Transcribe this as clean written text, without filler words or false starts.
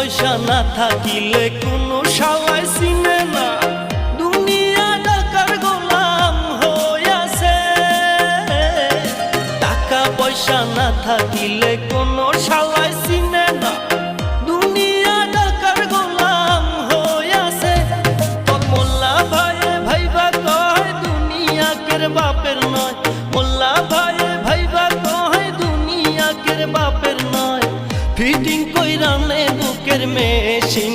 পয়সা না থাকিলে কোনো শালাই চিনে না, দুনিয়া টাকার গোলাম হইয়াছে। টাকা পয়সা না থাকিলে কোনো শালাই চিনে না, দুনিয়া টাকার গোলাম হইয়াছে। তোর মোল্লা ভাইয়ে ভাইবা কয় দুনিয়া কের বাপের নয়, মোল্লা ভাইয়ে ভাইবা কয় দুনিয়া কের বাপের নয়। ফিটিং কইরা নে বুকের মেশিন